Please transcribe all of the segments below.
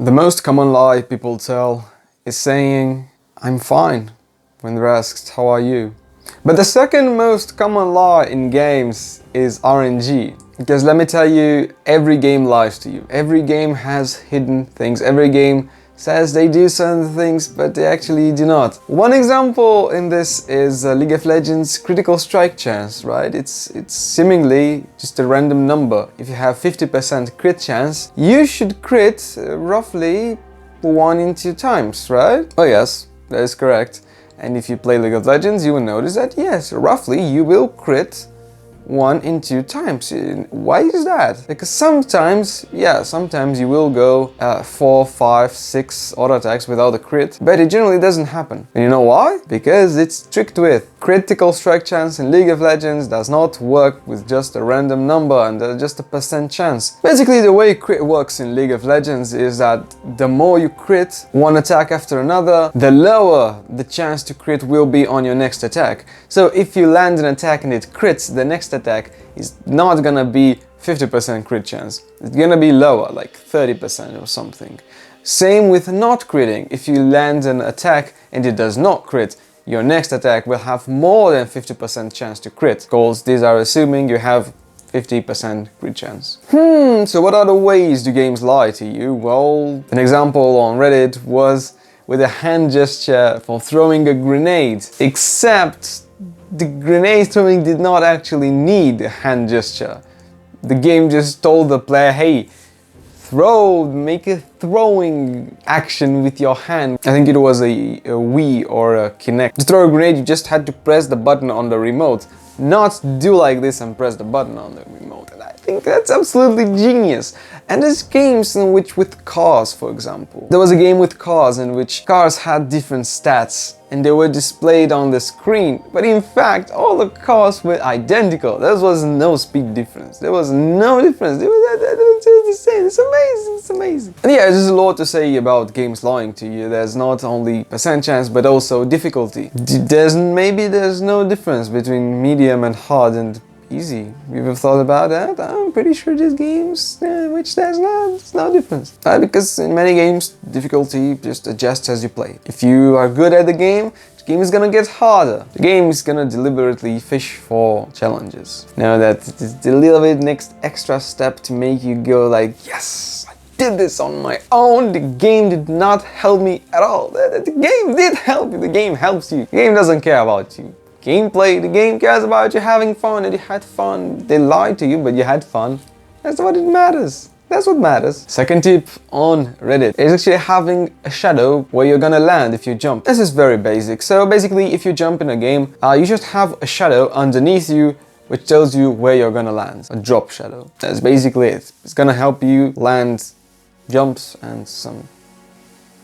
The most common lie people tell is saying, "I'm fine," when they're asked, "How are you?" But the second most common lie in games is RNG. Because let me tell you, every game lies to you. Every game has hidden things. Every game says they do certain things, but they actually do not. One example in this is League of Legends critical strike chance, right? It's seemingly just a random number. If you have 50% crit chance, you should crit roughly 1 in 2 times, right? Oh yes, that is correct. And if you play League of Legends, you will notice that yes, roughly you will crit 1 in 2 times. Why is that? Because sometimes you will go 4, 5, 6 auto attacks without a crit, but it generally doesn't happen. And you know why? Because it's tricked with. Critical strike chance in League of Legends does not work with just a random number and just a percent chance. Basically, the way crit works in League of Legends is that the more you crit one attack after another, the lower the chance to crit will be on your next attack. So if you land an attack and it crits, the next attack is not gonna be 50% crit chance. It's gonna be lower, like 30% or something. Same with not critting. If you land an attack and it does not crit, your next attack will have more than 50% chance to crit, because these are assuming you have 50% crit chance. So what other ways do games lie to you? Well, an example on Reddit was with a hand gesture for throwing a grenade, except the grenade throwing did not actually need a hand gesture. The game just told the player, hey, make a throwing action with your hand. I think it was a Wii or a Kinect. To throw a grenade, you just had to press the button on the remote, not do like this and press the button on the remote. And I think that's absolutely genius. And there's games in which, with cars, for example. There was a game with cars in which cars had different stats and they were displayed on the screen, but in fact all the cars were identical. There was no speed difference. There was no difference. They were just the same. It's amazing. It's amazing. And yeah, there's a lot to say about games lying to you. There's not only percent chance, but also difficulty. There's no difference between medium and hard and easy. You ever thought about that? I'm pretty sure there's games which there's no difference. Because in many games, difficulty just adjusts as you play. If you are good at the game is gonna get harder. The game is gonna deliberately fish for challenges. Now that it's a little bit next extra step to make you go like, yes, I did this on my own. The game did not help me at all. The game did help you. The game helps you. The game doesn't care about you. Gameplay, the game cares about you having fun, and you had fun. They lied to you, but you had fun. That's what it matters. That's what matters. Second tip on Reddit is actually having a shadow where you're gonna land if you jump. This is very basic. So basically, if you jump in a game, you just have a shadow underneath you which tells you where you're gonna land. A drop shadow. That's basically it. It's gonna help you land jumps and some...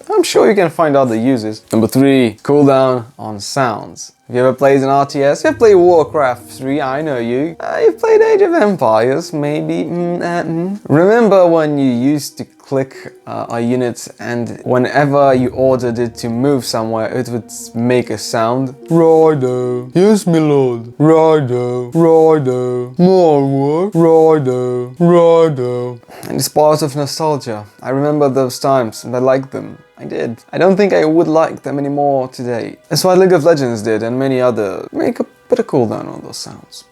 I'm sure you can find other uses. Number 3, cooldown on sounds. Have you ever played an RTS? You've played Warcraft 3, I know you. You've played Age of Empires, maybe. Remember when you used to click a unit and whenever you ordered it to move somewhere, it would make a sound? Righto. Yes, my lord. Righto. Righto. More work. Righto. Righto. And it's part of nostalgia. I remember those times and I liked them. I did. I don't think I would like them anymore today. That's what League of Legends did and many other. Put a cooldown on those sounds.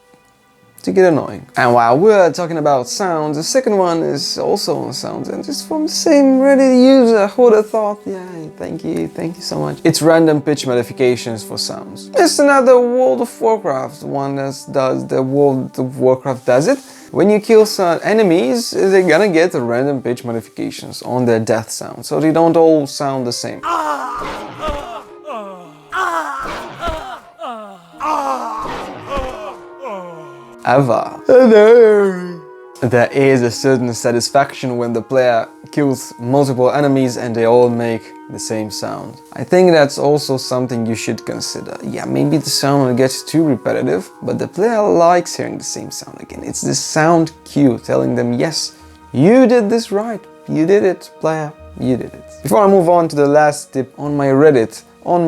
To get annoying. And while we're talking about sounds, the second one is also on sounds and it's from the same Reddit user. Who would have thought? Yeah, thank you so much. It's random pitch modifications for sounds. It's another World of Warcraft one that does the World of Warcraft does it. When you kill some enemies, they're gonna get random pitch modifications on their death sound, so they don't all sound the same. There is a certain satisfaction when the player kills multiple enemies and they all make the same sound. I think that's also something you should consider. Yeah, maybe the sound gets too repetitive, but the player likes hearing the same sound again. It's the sound cue telling them, yes, you did this right. You did it, player. You did it. Before I move on to the last tip on my Reddit, on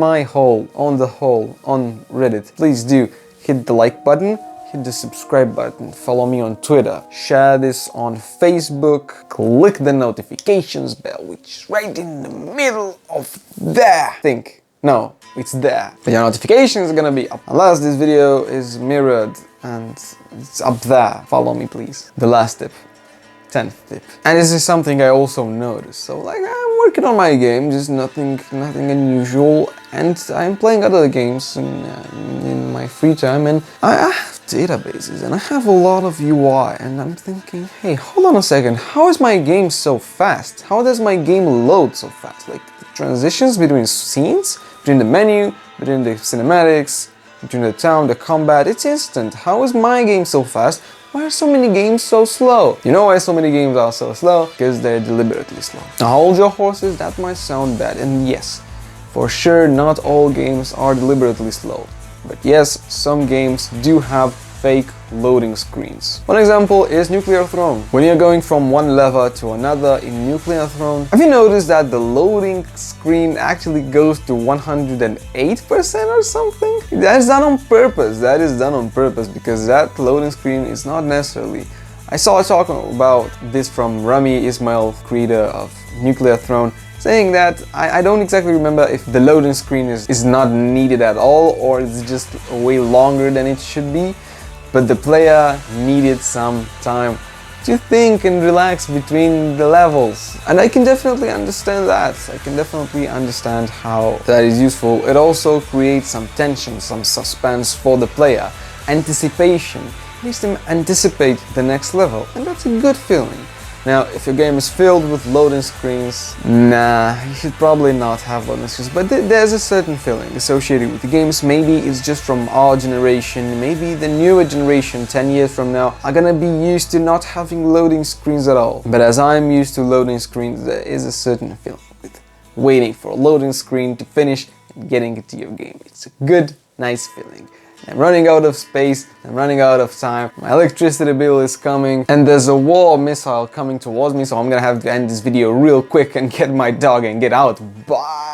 Reddit, please do hit the like button, hit the subscribe button, follow me on Twitter, share this on Facebook, click the notifications bell, which is right in the middle of there. No, it's there. But your notification is gonna be up. Unless this video is mirrored and it's up there. Follow me, please. The last tip. 10th tip. And this is something I also noticed. So like I'm working on my game, just nothing unusual, and I'm playing other games in my free time, and I have databases and I have a lot of UI, and I'm thinking, hey, hold on a second, how is my game so fast? How does my game load so fast? Like the transitions between scenes, between the menu, between the cinematics, between the town, the combat, it's instant. How is my game so fast? Why are so many games so slow? You know why so many games are so slow? Because they're deliberately slow. Now hold your horses, that might sound bad, and yes, for sure not all games are deliberately slow. But yes, some games do have fake loading screens. One example is Nuclear Throne. When you're going from one level to another in Nuclear Throne, have you noticed that the loading screen actually goes to 108% or something? That is done on purpose. That is done on purpose because that loading screen is not necessarily... I saw a talk about this from Rami Ismail, creator of Nuclear Throne, saying that I don't exactly remember if the loading screen is not needed at all or it's just way longer than it should be. But the player needed some time to think and relax between the levels. And I can definitely understand that. I can definitely understand how that is useful. It also creates some tension, some suspense for the player. Anticipation. It makes them anticipate the next level. And that's a good feeling. Now, if your game is filled with loading screens, nah, you should probably not have loading screens, but there's a certain feeling associated with the games. Maybe it's just from our generation, maybe the newer generation 10 years from now are gonna be used to not having loading screens at all. But as I'm used to loading screens, there is a certain feeling with waiting for a loading screen to finish and getting into your game. It's a good, nice feeling. I'm running out of space, I'm running out of time, my electricity bill is coming, and there's a war missile coming towards me, so I'm gonna have to end this video real quick and get my dog and get out. Bye!